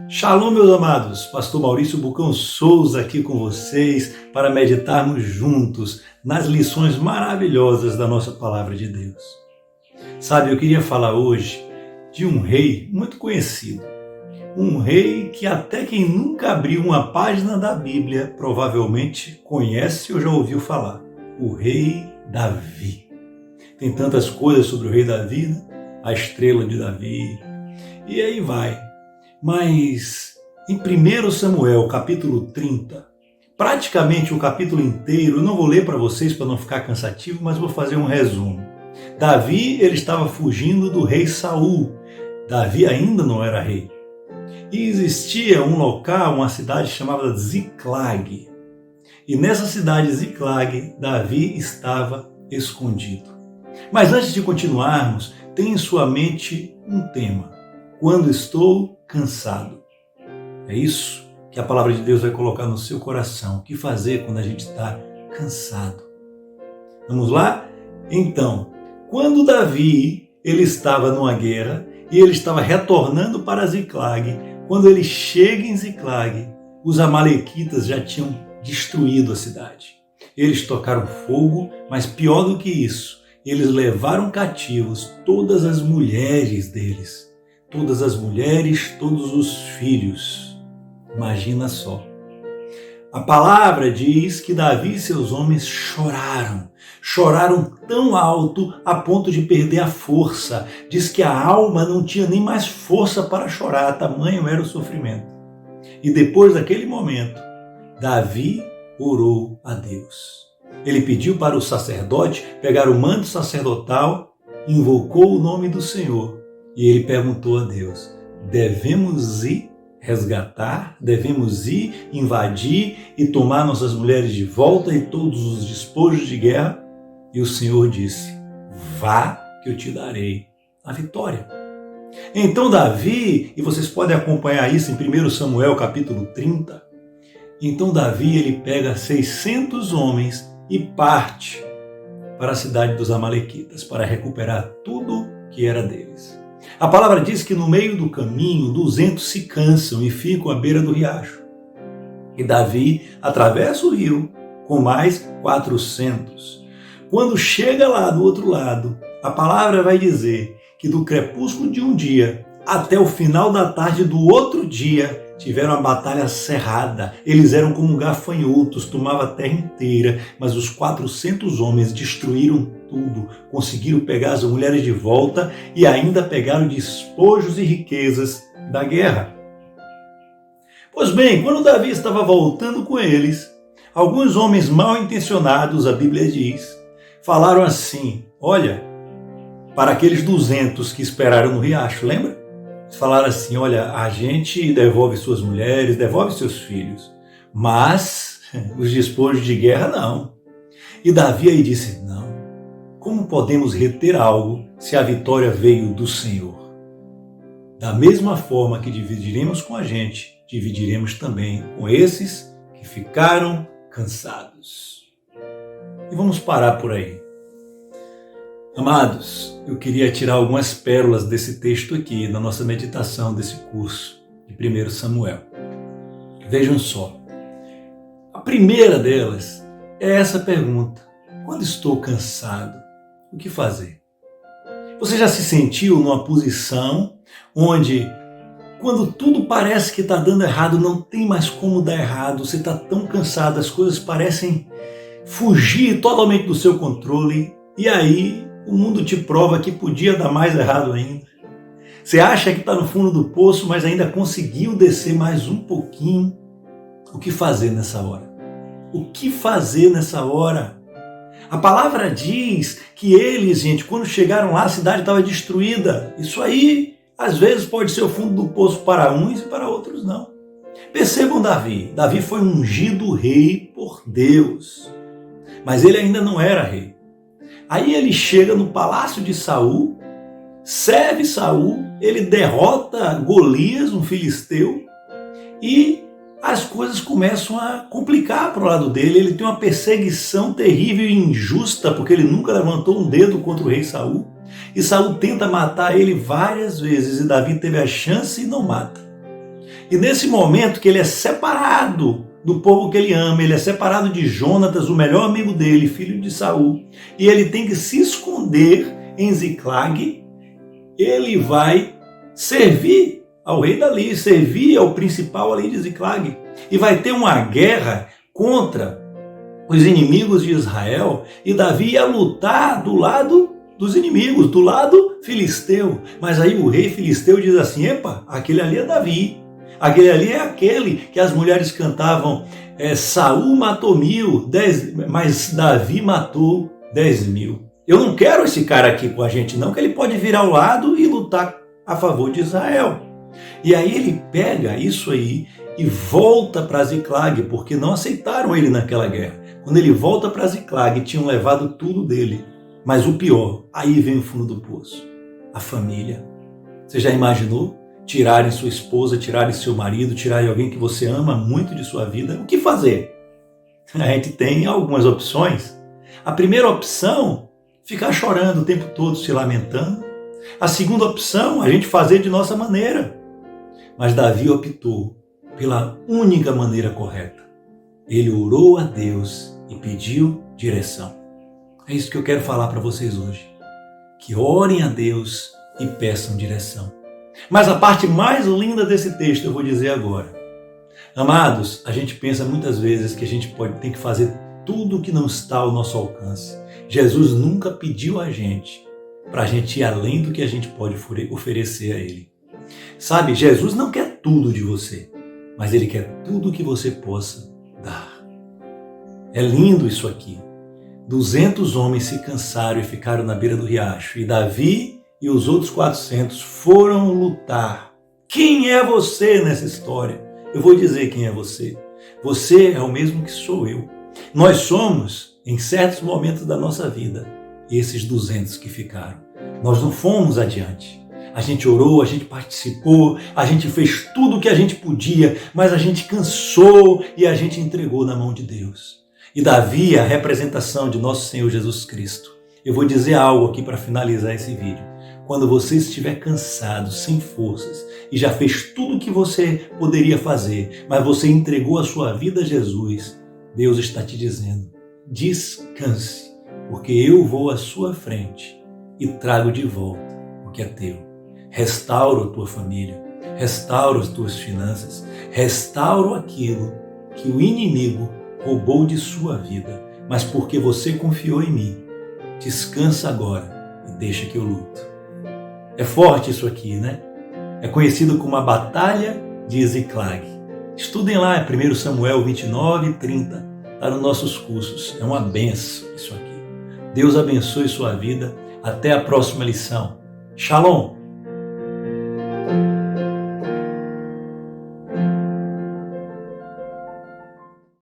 Shalom, meus amados, Pastor Maurício Bucão Souza aqui com vocês para meditarmos juntos nas lições maravilhosas da nossa Palavra de Deus. Sabe, eu queria falar hoje de um rei muito conhecido, um rei que até quem nunca abriu uma página da Bíblia provavelmente conhece ou já ouviu falar, o rei Davi. Tem tantas coisas sobre o rei Davi, né? A estrela de Davi, e aí vai. Mas em 1 Samuel, capítulo 30, praticamente o capítulo inteiro, eu não vou ler para vocês para não ficar cansativo, mas vou fazer um resumo. Davi, ele estava fugindo do rei Saul. Davi ainda não era rei. E existia um local, uma cidade chamada Ziclag. E nessa cidade Ziclag, Davi estava escondido. Mas antes de continuarmos, tenha em sua mente um tema. Quando estou cansado. É isso que a palavra de Deus vai colocar no seu coração. O que fazer quando a gente está cansado? Vamos lá? Então, quando Davi ele estava numa guerra e ele estava retornando para Ziclag, quando ele chega em Ziclag, os amalequitas já tinham destruído a cidade. Eles tocaram fogo, mas pior do que isso, eles levaram cativos todas as mulheres deles. Todas as mulheres, todos os filhos. Imagina só. A palavra diz que Davi e seus homens choraram. Choraram tão alto a ponto de perder a força. Diz que a alma não tinha nem mais força para chorar, tamanho era o sofrimento. E depois daquele momento, Davi orou a Deus. Ele pediu para o sacerdote pegar o manto sacerdotal, invocou o nome do Senhor. E ele perguntou a Deus, devemos ir resgatar, devemos ir invadir e tomar nossas mulheres de volta e todos os despojos de guerra? E o Senhor disse, vá que eu te darei a vitória. Então Davi, e vocês podem acompanhar isso em 1 Samuel capítulo 30, então Davi ele pega 600 homens e parte para a cidade dos amalequitas, para recuperar tudo que era deles. A palavra diz que no meio do caminho 200 se cansam e ficam à beira do riacho. E Davi atravessa o rio com mais 400. Quando chega lá do outro lado, a palavra vai dizer que do crepúsculo de um dia até o final da tarde do outro dia tiveram a batalha cerrada. Eles eram como gafanhotos, tomavam a terra inteira, mas os 400 homens destruíram tudo, conseguiram pegar as mulheres de volta e ainda pegaram despojos e riquezas da guerra. Pois bem, quando Davi estava voltando com eles, alguns homens mal intencionados, a Bíblia diz, falaram assim, olha, para aqueles 200 que esperaram no riacho, lembra? Eles falaram assim, olha, a gente devolve suas mulheres, devolve seus filhos, mas os despojos de guerra não. E Davi aí disse, não, como podemos reter algo se a vitória veio do Senhor? Da mesma forma que dividiremos com a gente, dividiremos também com esses que ficaram cansados. E vamos parar por aí. Amados, eu queria tirar algumas pérolas desse texto aqui, na nossa meditação desse curso de 1 Samuel. Vejam só. A primeira delas é essa pergunta. Quando estou cansado, o que fazer? Você já se sentiu numa posição onde, quando tudo parece que está dando errado, não tem mais como dar errado, você está tão cansado, as coisas parecem fugir totalmente do seu controle, e aí o mundo te prova que podia dar mais errado ainda. Você acha que está no fundo do poço, mas ainda conseguiu descer mais um pouquinho. O que fazer nessa hora? O que fazer nessa hora? A palavra diz que eles, gente, quando chegaram lá, a cidade estava destruída. Isso aí, às vezes, pode ser o fundo do poço para uns e para outros não. Percebam Davi. Davi foi ungido rei por Deus. Mas ele ainda não era rei. Aí ele chega no palácio de Saul, serve Saul, ele derrota Golias, um filisteu, e as coisas começam a complicar para o lado dele. Ele tem uma perseguição terrível e injusta, porque ele nunca levantou um dedo contra o rei Saul. E Saul tenta matar ele várias vezes, e Davi teve a chance e não mata. E nesse momento que ele é separado do povo que ele ama, ele é separado de Jonatas, o melhor amigo dele, filho de Saul, e ele tem que se esconder em Ziclag, ele vai servir ao rei Dali, servir ao principal ali de Ziclag, e vai ter uma guerra contra os inimigos de Israel, e Davi ia lutar do lado dos inimigos, do lado filisteu. Mas aí o rei filisteu diz assim: epa, aquele ali é Davi. Aquele ali é aquele que as mulheres cantavam, Saul matou 1000, mas Davi matou 10.000. Eu não quero esse cara aqui com a gente não, que ele pode virar ao lado e lutar a favor de Israel. E aí ele pega isso aí e volta para Ziclag, porque não aceitaram ele naquela guerra. Quando ele volta para Ziclag, tinham levado tudo dele. Mas o pior, aí vem o fundo do poço, a família. Você já imaginou? Tirarem sua esposa, tirarem seu marido, tirarem alguém que você ama muito de sua vida. O que fazer? A gente tem algumas opções. A primeira opção, ficar chorando o tempo todo, se lamentando. A segunda opção, a gente fazer de nossa maneira. Mas Davi optou pela única maneira correta. Ele orou a Deus e pediu direção. É isso que eu quero falar para vocês hoje. Que orem a Deus e peçam direção. Mas a parte mais linda desse texto eu vou dizer agora. Amados, a gente pensa muitas vezes que a gente tem que fazer tudo o que não está ao nosso alcance. Jesus nunca pediu a gente para a gente ir além do que a gente pode oferecer a Ele. Sabe, Jesus não quer tudo de você, mas Ele quer tudo que você possa dar. É lindo isso aqui. 200 homens se cansaram e ficaram na beira do riacho. E Davi e os outros 400 foram lutar. Quem é você nessa história? Eu vou dizer quem é você. Você é o mesmo que sou eu. Nós somos, em certos momentos da nossa vida, esses 200 que ficaram. Nós não fomos adiante. A gente orou, a gente participou, a gente fez tudo o que a gente podia, mas a gente cansou e a gente entregou na mão de Deus. E Davi é a representação de nosso Senhor Jesus Cristo. Eu vou dizer algo aqui para finalizar esse vídeo. Quando você estiver cansado, sem forças, e já fez tudo o que você poderia fazer, mas você entregou a sua vida a Jesus, Deus está te dizendo: descanse, porque eu vou à sua frente e trago de volta o que é teu. Restauro a tua família, restauro as tuas finanças, restauro aquilo que o inimigo roubou de sua vida, mas porque você confiou em mim, descansa agora e deixa que eu luto. É forte isso aqui, né? É conhecido como a Batalha de Ziclag. Estudem lá, é 1 Samuel 29 e 30, está nos nossos cursos. É uma benção isso aqui. Deus abençoe sua vida. Até a próxima lição. Shalom!